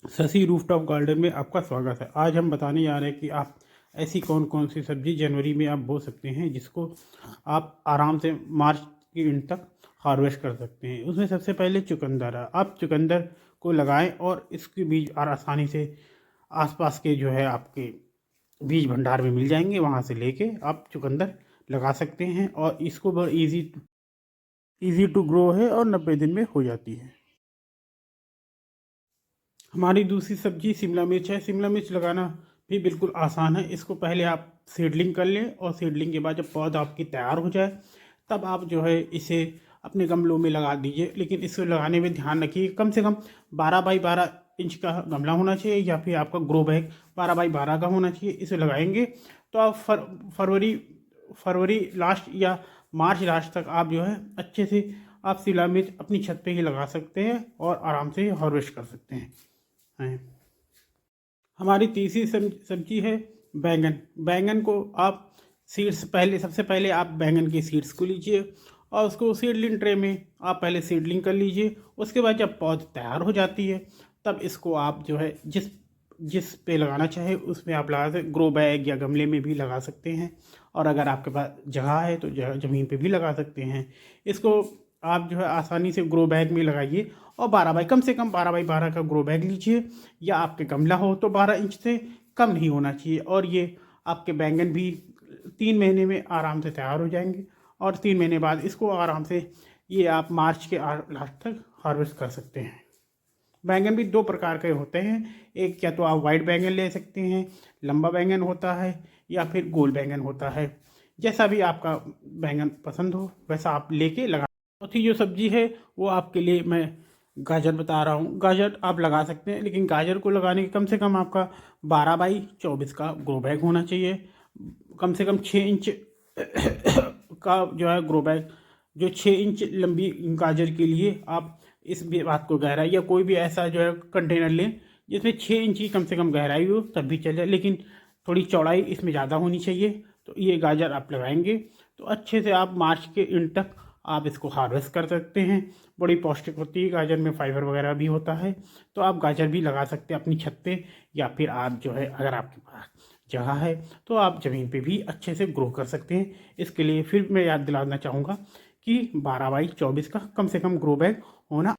Shashi rooftop garden में आपका स्वागत है। आज हम बताने जा रहे हैं कि आप ऐसी कौन कौन सी सब्जी जनवरी में आप बो सकते हैं जिसको आप आराम से मार्च के एंड तक हार्वेस्ट कर सकते हैं। उसमें सबसे पहले चुकंदर है। आप चुकंदर को लगाएं और इसके बीज और आसानी से आसपास के जो है आपके बीज भंडार में मिल जाएंगे, वहाँ से लेके आप चुकंदर लगा सकते हैं और इसको बहुत ईजी टू ग्रो है और 90 दिन में हो जाती है। हमारी दूसरी सब्जी शिमला मिर्च है। शिमला मिर्च लगाना भी बिल्कुल आसान है। इसको पहले आप सीडलिंग कर लें और सीडलिंग के बाद जब पौधा आपकी तैयार हो जाए तब आप जो है इसे अपने गमलों में लगा दीजिए। लेकिन इसे लगाने में ध्यान रखिए कम से कम 12 बाई 12 इंच का गमला होना चाहिए या फिर आपका ग्रो बैग 12 बाई 12 का होना चाहिए। इसे लगाएंगे तो आप फरवरी फरवरी लास्ट या मार्च लास्ट तक आप जो है अच्छे से आप शिमला मिर्च अपनी छत पे ही लगा सकते हैं और आराम से हार्वेस्ट कर सकते हैं। हमारी तीसरी सब्जी है बैंगन। बैंगन को आप सीड्स पहले सबसे पहले आप बैंगन की सीड्स को लीजिए और उसको सीडलिंग ट्रे में आप पहले सीडलिंग कर लीजिए। उसके बाद जब पौध तैयार हो जाती है तब इसको आप जो है जिस जिस पे लगाना चाहे उसमें आप लगा सकते, ग्रो बैग या गमले में भी लगा सकते हैं। और अगर आपके पास जगह है तो ज़मीन पे भी लगा सकते हैं। इसको आप जो है आसानी से ग्रो बैग में लगाइए और कम से कम 12 बाई 12 का ग्रो बैग लीजिए या आपके गमला हो तो 12 इंच से कम नहीं होना चाहिए। और ये आपके बैंगन भी 3 महीने में आराम से तैयार हो जाएंगे और 3 महीने बाद इसको आराम से ये आप मार्च के लास्ट तक हार्वेस्ट कर सकते हैं। बैंगन भी 2 प्रकार के होते हैं। एक या तो आप वाइट बैंगन ले सकते हैं, लंबा बैंगन होता है, या फिर गोल बैंगन होता है। जैसा भी आपका बैंगन पसंद हो वैसा आप लेके लगा। चौथी जो सब्जी है वो आपके लिए मैं गाजर बता रहा हूँ। गाजर आप लगा सकते हैं लेकिन गाजर को लगाने के कम से कम आपका 12 बाई 24 का ग्रो बैग होना चाहिए। कम से कम 6 इंच का जो है ग्रो बैग, जो 6 इंच लंबी गाजर के लिए आप इस बात को गहराई या कोई भी ऐसा जो है कंटेनर लें जिसमें 6 इंच की कम से कम गहराई हो तब भी चले, लेकिन थोड़ी चौड़ाई इसमें ज़्यादा होनी चाहिए। तो ये गाजर आप लगाएंगे तो अच्छे से आप मार्च के एंड तक आप इसको हार्वेस्ट कर सकते हैं। बड़ी पौष्टिक होती है गाजर में, फाइबर वगैरह भी होता है। तो आप गाजर भी लगा सकते हैं अपनी छत पे या फिर आप जो है अगर आपके पास जगह है तो आप ज़मीन पे भी अच्छे से ग्रो कर सकते हैं। इसके लिए फिर मैं याद दिलाना चाहूँगा कि 12 बाई 24 का कम से कम ग्रो बैग होना।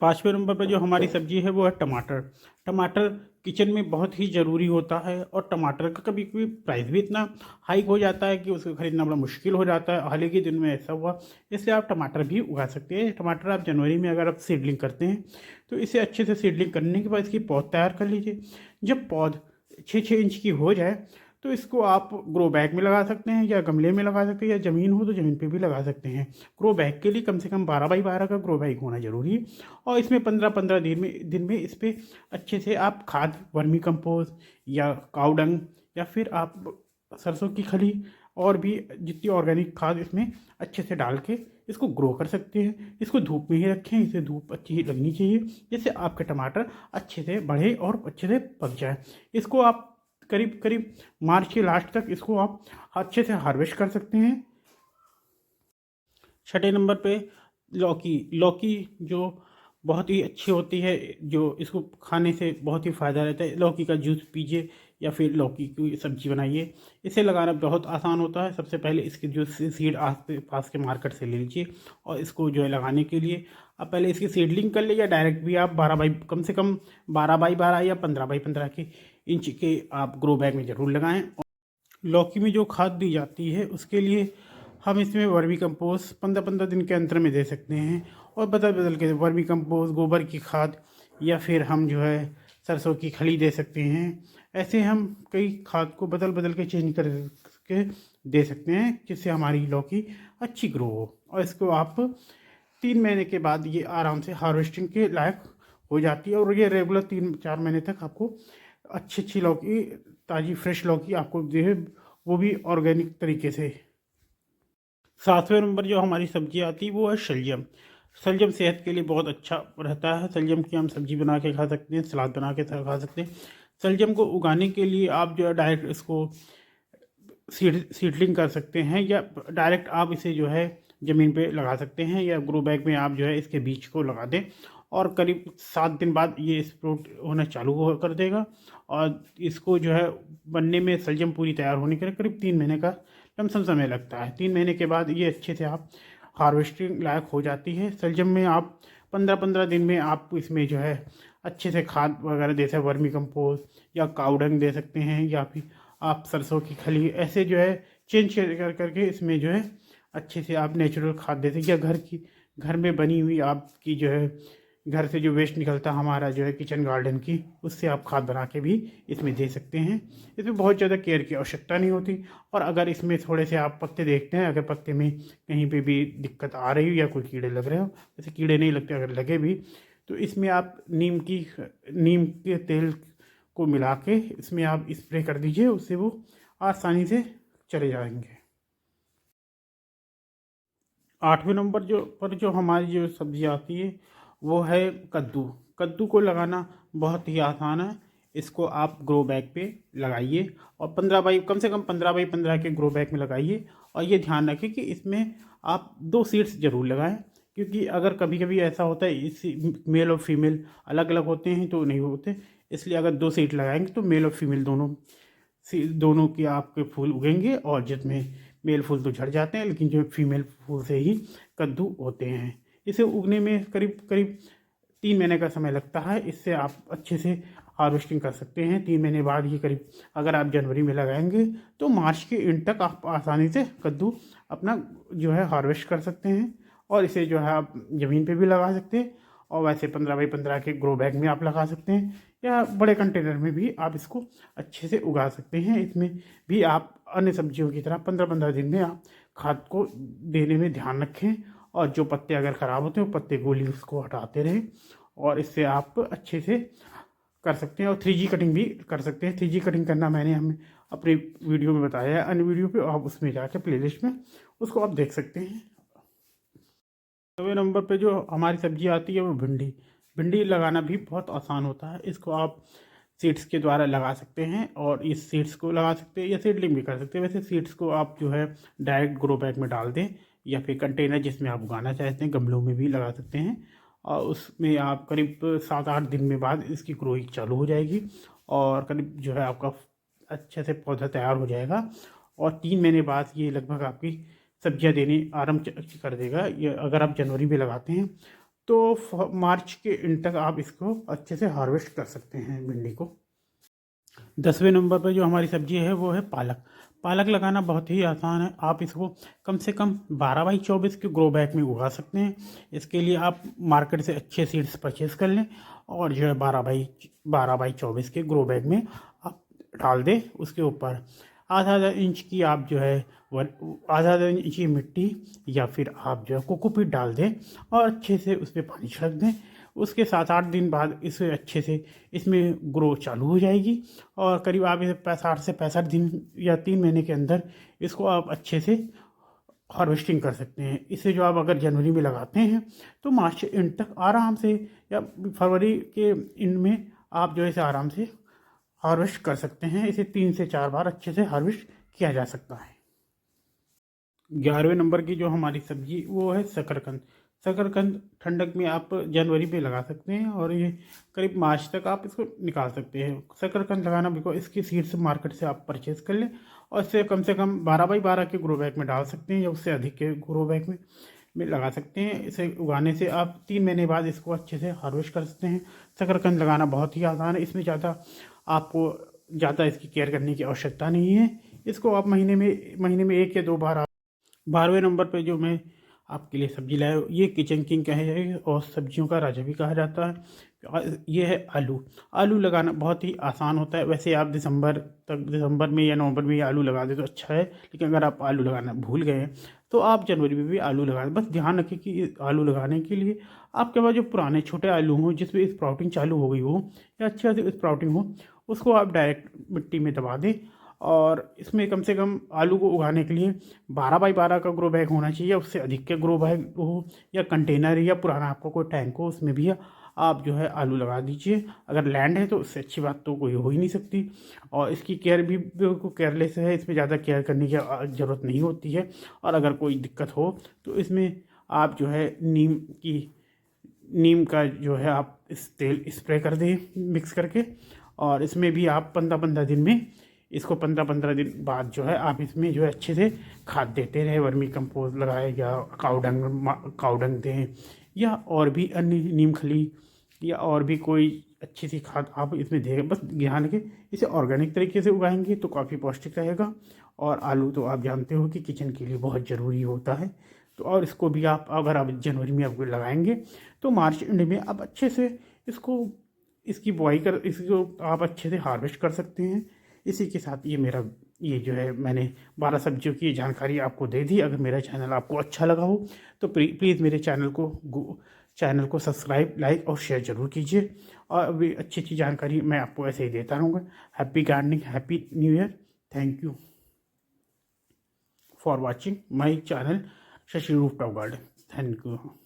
5वें नंबर पर जो हमारी सब्जी है वो है टमाटर। टमाटर किचन में बहुत ही ज़रूरी होता है और टमाटर का कभी कभी प्राइस भी इतना हाइक हो जाता है कि उसको खरीदना बड़ा मुश्किल हो जाता है। हाल ही के दिन में ऐसा हुआ, इसलिए आप टमाटर भी उगा सकते हैं। टमाटर आप जनवरी में अगर आप सीडलिंग करते हैं तो इसे अच्छे से सीडलिंग करने के बाद इसकी पौध तैयार कर लीजिए। जब पौध 6-6 इंच की हो जाए तो इसको आप ग्रो बैग में लगा सकते हैं या गमले में लगा सकते हैं या ज़मीन हो तो ज़मीन पे भी लगा सकते हैं। ग्रो बैग के लिए कम से कम 12 बाई 12 का ग्रो बैग होना ज़रूरी है और इसमें 15-15 दिन में इस पर अच्छे से आप खाद, वर्मी कंपोस्ट या काऊ डंग या फिर आप सरसों की खली और भी जितनी ऑर्गेनिक खाद इसमें अच्छे से डाल के इसको ग्रो कर सकते हैं। इसको धूप में ही रखें, इसे धूप अच्छी लगनी चाहिए जिससे आपके टमाटर अच्छे से बढ़े और अच्छे से पक जाए। इसको आप करीब करीब मार्च के लास्ट तक इसको आप अच्छे से हार्वेस्ट कर सकते हैं। 6 नंबर पे लौकी। लौकी जो बहुत ही अच्छी होती है, जो इसको खाने से बहुत ही फ़ायदा रहता है। लौकी का जूस पीजिए या फिर लौकी की सब्ज़ी बनाइए। इसे लगाना बहुत आसान होता है। सबसे पहले इसके जो सीड आस पास के मार्केट से ले लीजिए और इसको जो है लगाने के लिए आप पहले इसकी सीडलिंग कर लीजिए। डायरेक्ट भी आप कम से कम 12 बाई 12 या 15 बाई 15 के इंच के आप ग्रो बैग में ज़रूर लगाएं। लौकी में जो खाद दी जाती है उसके लिए हम इसमें वर्मी कंपोस्ट 15-15 दिन के अंतर में दे सकते हैं और बदल बदल के वर्मी कंपोस्ट, गोबर की खाद या फिर हम जो है सरसों की खली दे सकते हैं। ऐसे हम कई खाद को बदल बदल के चेंज कर के दे सकते हैं जिससे हमारी लौकी अच्छी ग्रो हो। और इसको आप 3 महीने के बाद ये आराम से हार्वेस्टिंग के लायक हो जाती है और ये रेगुलर 3-4 महीने तक आपको अच्छी अच्छी लौकी, ताज़ी फ्रेश लौकी आपको जो है वो भी ऑर्गेनिक तरीके से। 7वें नंबर जो हमारी सब्जी आती है वो है शलजम। शलजम सेहत के लिए बहुत अच्छा रहता है। शलजम की हम सब्जी बना के खा सकते हैं, सलाद बना के खा सकते हैं। शलजम को उगाने के लिए आप जो है डायरेक्ट इसको सीडलिंग कर सकते हैं या डायरेक्ट आप इसे जो है ज़मीन पे लगा सकते हैं या ग्रो बैग में आप जो है इसके बीज को लगा दें और करीब 7 दिन बाद ये स्प्रोट होना चालू कर देगा। और इसको जो है बनने में शलजम पूरी तैयार होने के लिए करीब 3 महीने का लमसम समय लगता है। 3 महीने के बाद ये अच्छे से आप हार्वेस्टिंग लायक हो जाती है। शलजम में आप 15-15 दिन में आप इसमें जो है अच्छे से खाद वगैरह जैसे वर्मी कंपोस्ट या काउडंग दे सकते हैं, या फिर आप सरसों की खली ऐसे जो है चेंज कर करके इसमें जो है अच्छे से आप नेचुरल खाद दे सकते हैं। या घर में बनी हुई आपकी जो है घर से जो वेस्ट निकलता है हमारा जो है किचन गार्डन की, उससे आप खाद बना के भी इसमें दे सकते हैं। इसमें बहुत ज़्यादा केयर की आवश्यकता नहीं होती। और अगर इसमें थोड़े से आप पत्ते देखते हैं, अगर पत्ते में कहीं पे भी दिक्कत आ रही हो या कोई कीड़े लग रहे हो, वैसे कीड़े नहीं लगते, अगर लगे भी तो इसमें आप नीम के तेल को मिला के इसमें आप स्प्रे कर दीजिए, उससे वो आसानी से चले जाएंगे। 8वें नंबर जो हमारी जो सब्ज़ी आती है वो है कद्दू। कद्दू को लगाना बहुत ही आसान है। इसको आप ग्रो बैग पे लगाइए और 15 बाई 15 के ग्रो बैग में लगाइए। और ये ध्यान रखें कि इसमें आप 2 सीड्स ज़रूर लगाएं, क्योंकि अगर कभी कभी ऐसा होता है इस मेल और फीमेल अलग अलग होते हैं तो नहीं होते, इसलिए अगर 2 सीड लगाएंगे तो मेल और फीमेल दोनों के आपके फूल उगेंगे। और जिसमें मेल फूल तो झड़ जाते हैं, लेकिन जो फीमेल फूल से ही कद्दू होते हैं। इसे उगने में करीब करीब 3 महीने का समय लगता है। इससे आप अच्छे से हार्वेस्टिंग कर सकते हैं। 3 महीने बाद ये करीब अगर आप जनवरी में लगाएंगे तो मार्च के एंड तक आप आसानी से कद्दू अपना जो है हार्वेस्ट कर सकते हैं। और इसे जो है आप ज़मीन पे भी लगा सकते हैं, और वैसे 15 बाई 15 के ग्रो बैग में आप लगा सकते हैं, या बड़े कंटेनर में भी आप इसको अच्छे से उगा सकते हैं। इसमें भी आप अन्य सब्जियों की तरह 15-15 दिन में आप खाद को देने में ध्यान रखें। और जो पत्ते अगर ख़राब होते हैं वो पत्ते गोली उसको हटाते रहें, और इससे आप अच्छे से कर सकते हैं। और 3G कटिंग भी कर सकते हैं। 3G कटिंग करना मैंने हमें अपने वीडियो में बताया है, अन्य वीडियो पे आप उसमें जाकर प्लेलिस्ट में उसको आप देख सकते हैं। 9वें नंबर पे जो हमारी सब्जी आती है वो भिंडी। भिंडी लगाना भी बहुत आसान होता है। इसको आप सीड्स के द्वारा लगा सकते हैं, और इस सीड्स को लगा सकते हैं या सीडलिंग भी कर सकते हैं। वैसे सीड्स को आप जो है डायरेक्ट ग्रो बैग में डाल दें, या फिर कंटेनर जिसमें आप उगाना चाहते हैं गमलों में भी लगा सकते हैं। और उसमें आप करीब 7-8 दिन में बाद इसकी ग्रोइंग चालू हो जाएगी, और करीब जो है आपका अच्छे से पौधा तैयार हो जाएगा। और 3 महीने बाद ये लगभग आपकी सब्जियां देनी आरंभ कर देगा। ये अगर आप जनवरी में लगाते हैं तो मार्च के एंड तक आप इसको अच्छे से हार्वेस्ट कर सकते हैं भिंडी को। 10वें नंबर पर जो हमारी सब्जी है वो है पालक। पालक लगाना बहुत ही आसान है। आप इसको कम से कम 12 बाई 24 के ग्रो बैग में उगा सकते हैं। इसके लिए आप मार्केट से अच्छे सीड्स परचेज कर लें, और जो है 12 बाई 24 के ग्रो बैग में आप डाल दें। उसके ऊपर आधा आधा इंच की आप जो है आधा आधा इंच की मिट्टी या फिर आप जो है कोकोपीट डाल दें, और अच्छे से उस पर पानी छिड़क दें। उसके 7-8 दिन बाद इसे अच्छे से इसमें ग्रो चालू हो जाएगी, और करीब आप इसे 60 से 65 दिन या 3 महीने के अंदर इसको आप अच्छे से हार्वेस्टिंग कर सकते हैं। इसे जो आप अगर जनवरी में लगाते हैं तो मार्च एंड तक आराम से, या फरवरी के एंड में आप जो है इसे आराम से हार्वेस्ट कर सकते हैं। इसे 3 से 4 बार अच्छे से हार्वेस्ट किया जा सकता है। 11वें नंबर की जो हमारी सब्जी वो है शकरकंद। शकरकंद ठंडक में आप जनवरी में लगा सकते हैं, और ये करीब मार्च तक आप इसको निकाल सकते हैं। शकरकंद लगाना बिकॉज इसकी सीड्स मार्केट से आप परचेज कर लें, और इसे कम से कम 12 बाई 12 के ग्रो बैग में डाल सकते हैं, या उससे अधिक के ग्रो बैग में लगा सकते हैं। इसे उगाने से आप 3 महीने बाद इसको अच्छे से हार्वेस्ट कर सकते हैं। शकरकंद लगाना बहुत ही आसान है। इसमें आपको ज़्यादा इसकी केयर करने की आवश्यकता नहीं है। इसको आप महीने में 1 या 2 बार। 12वें नंबर पे जो मैं आपके लिए सब्जी लाया हूँ, ये किचन किंग कहा जाएगा और सब्जियों का राजा भी कहा जाता है। ये है आलू। आलू लगाना बहुत ही आसान होता है। वैसे आप दिसंबर में या नवंबर में आलू लगा दे तो अच्छा है, लेकिन अगर आप आलू लगाना भूल गए हैं तो आप जनवरी में भी आलू लगा दें। बस ध्यान रखें कि आलू लगाने के लिए आपके पास जो पुराने छोटे आलू हों जिसमें स्प्राउटिंग चालू हो गई हो, या अच्छी खासी स्प्राउटिंग हो, उसको आप डायरेक्ट मिट्टी में दबा दें। और इसमें कम से कम आलू को उगाने के लिए 12 बाई 12 का ग्रो बैग होना चाहिए, उससे अधिक के ग्रो बैग हो, या कंटेनर, या पुराना आपको कोई टैंक हो, उसमें भी आप जो है आलू लगा दीजिए। अगर लैंड है तो उससे अच्छी बात तो कोई हो ही नहीं सकती। और इसकी केयर भी बिल्कुल केयरलेस है, इसमें ज़्यादा केयर करने की ज़रूरत नहीं होती है। और अगर कोई दिक्कत हो तो इसमें आप जो है नीम का जो है आप इस तेल स्प्रे कर दें मिक्स करके, और इसमें भी आप 15-15 दिन में इसको 15-15 दिन बाद जो है आप इसमें जो है अच्छे से खाद देते रहे, वर्मी कंपोस्ट लगाए या काउडंग दें, या और भी अन्य नीम खली या और भी कोई अच्छी सी खाद आप इसमें दें। बस ध्यान के इसे ऑर्गेनिक तरीके से उगाएंगे तो काफ़ी पौष्टिक रहेगा। और आलू तो आप जानते हो कि किचन के लिए बहुत ज़रूरी होता है। तो और इसको भी आप अगर आप जनवरी में आप लगाएंगे तो मार्च एंड में आप अच्छे से इसको इसकी बुआई कर इसको आप अच्छे से हार्वेस्ट कर सकते हैं। इसी के साथ ये जो है मैंने 12 सब्जियों की जानकारी आपको दे दी। अगर मेरा चैनल आपको अच्छा लगा हो तो प्लीज़ मेरे चैनल को सब्सक्राइब, लाइक और शेयर ज़रूर कीजिए। और भी अच्छी अच्छी जानकारी मैं आपको ऐसे ही देता रहूँगा। Happy gardening, happy new year. Thank you for watching my channel Shashi rooftop garden. Thank you.